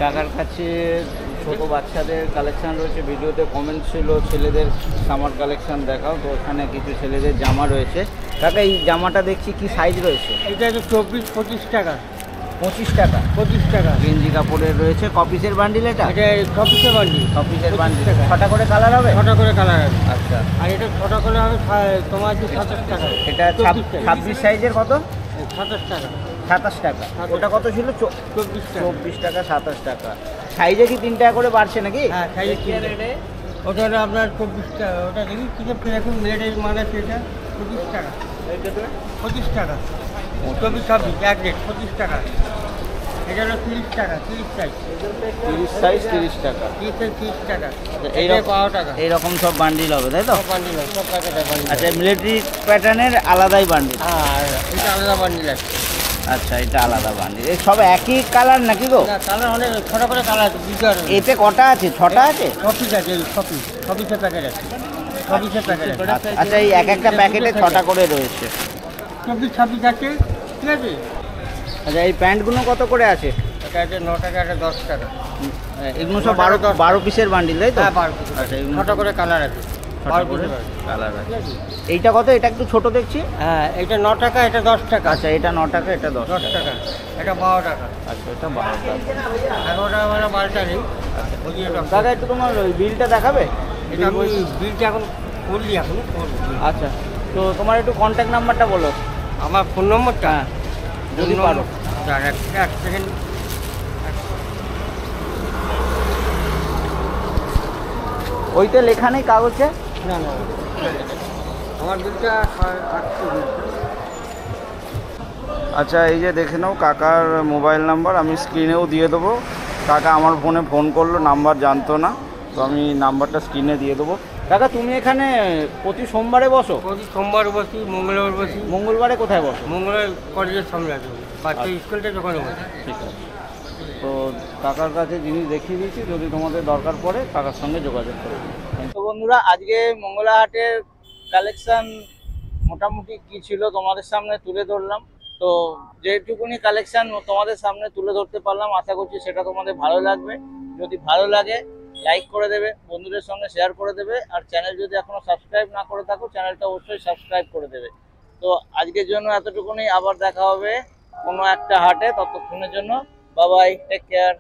কাকার কাছে ছোট বাচ্চাদের কালেকশন রয়েছে, ভিডিওতে কমেন্ট ছিল ছেলেদের সামার কালেকশন দেখাও, তো ওখানে কিছু ছেলেদের জামা রয়েছে। কাকা এই জামাটা দেখছি কি সাইজ রয়েছে? এটা হচ্ছে 24-25 টাকা। 25 টাকা? 25 টাকা গেঞ্জি কাপড়ের রয়েছে। কপিসের বান্ডিল এটা? এটা 26 বান্ডিল। কপিসের বান্ডিল। 25 টাকা। 6টা করে কালার হবে? 6টা করে কালার আছে। আচ্ছা। আর এটা 6টা করে হবে তোমার যে 27 টাকা। এটা 26 সাইজের কত? 27 টাকা। 27 টাকা। ওটা কত ছিল? 24 টাকা। 24 টাকা, 27 টাকা। সাইজে কি 3 টাকা করে বাড়ছে নাকি? হ্যাঁ সাইজে 3 টাকা। ওটা হলো আপনার 24 টাকা। ওটা দেখি কিছু এখন মেয়েদের মানে সেটা 25 টাকা। 25 টাকা। 24-26 এক রেট 25 টাকা। এটা হলো 30 টাকা। 30 সাইজ। 30 সাইজ 30 টাকা। 30 সাইজ 30 টাকা। এইরকম 12 টাকা। এইরকম সব বান্ডিল হবে তাই তো? সব বান্ডিল আছে, সব প্যাকেটের বান্ডিল। আচ্ছা, মিলিটারি প্যাটার্নের আলাদাই বান্ডিল। আর এটা আলাদা বান্ডিল আছে। আচ্ছা, এটা আলাদা বান্ডিল। এই সব একই কালার নাকি গো? না কালার অনেক 6টা করে কালার আছে। বিজার এতে কটা আছে? 6টা আছে? 26 আছে। 26 প্যাকেট আছে। 26 প্যাকেট আছে। আচ্ছা, এই এক একটা প্যাকেটে 6টা করে রয়েছে। 24-26 আছে, ঠিক আছে। আচ্ছা, এই প্যান্টগুলো কত করে আছে? এটা আছে 9 টাকা, এটা 10 টাকা। এগুলো সব 12 পিসের বান্ডিল তাই তো? হ্যাঁ 12 পিস। আচ্ছা, এগুলো 6টা করে কালার আছে। 12 পিসের কালার আছে। এইটা কত? এটা একটু ছোট দেখছি। হ্যাঁ এটা 9 টাকা, এটা 10 টাকা। আচ্ছা, এটা 9 টাকা, এটা 10 10 টাকা। এটা 12 টাকা। আচ্ছা, এটা 12 টাকা। 11 টাকা মানে 12টা নেই। বুঝিয়ে দাও। দাদা একটু তোমার ওই বিলটা দেখাবে? এটা আমি বিলটা এখন করলি এখন করবো। আচ্ছা, তো তোমার একটু কন্ট্যাক্ট নাম্বারটা বলো। আমার ফোন নম্বরটা হ্যাঁ, যদি পারো। এক সেকেন্ড। ওইটা লেখা নেই কাগজে? না না আমার বিলটা 800 বিল। আচ্ছা, এই যে দেখে নাও কাকার মোবাইল নাম্বার, আমি স্ক্রিনেও দিয়ে দেবো। কাকা আমার ফোনে ফোন করলো, নাম্বার জানতো না, তো আমি নাম্বারটা স্ক্রিনে দিয়ে দেবো। কাকা তুমি এখানে প্রতি সোমবারে বসো? প্রতি সোমবার বসি, মঙ্গলবার বসি। মঙ্গলবারে কোথায় বসো? মঙ্গলবার কলেজের সামনে আছে, বাচ্চা স্কুলটা যখন বসে। ঠিক আছে, তো কাকার কাছে জিনিস দেখিয়ে দিয়েছি, যদি তোমাদের দরকার পড়ে কাকার সঙ্গে যোগাযোগ করো। তো বন্ধুরা, আজকে মঙ্গলাহাটের কালেকশন মোটামুটি কি ছিল তোমাদের সামনে তুলে ধরলাম। তো যেটুকুনি কালেকশন তোমাদের সামনে তুলে ধরতে পারলাম, আশা করছি সেটা তোমাদের ভালো লাগবে। যদি ভালো লাগে লাইক করে দেবে, বন্ধুদের সঙ্গে শেয়ার করে দেবে, আর চ্যানেল যদি এখনো সাবস্ক্রাইব না করে থাকো চ্যানেলটা অবশ্যই সাবস্ক্রাইব করে দেবে। তো আজকের জন্য এতটুকুনি, আবার দেখা হবে কোনো একটা হাটে। ততক্ষণের জন্য বাই বাই, টেক কেয়ার।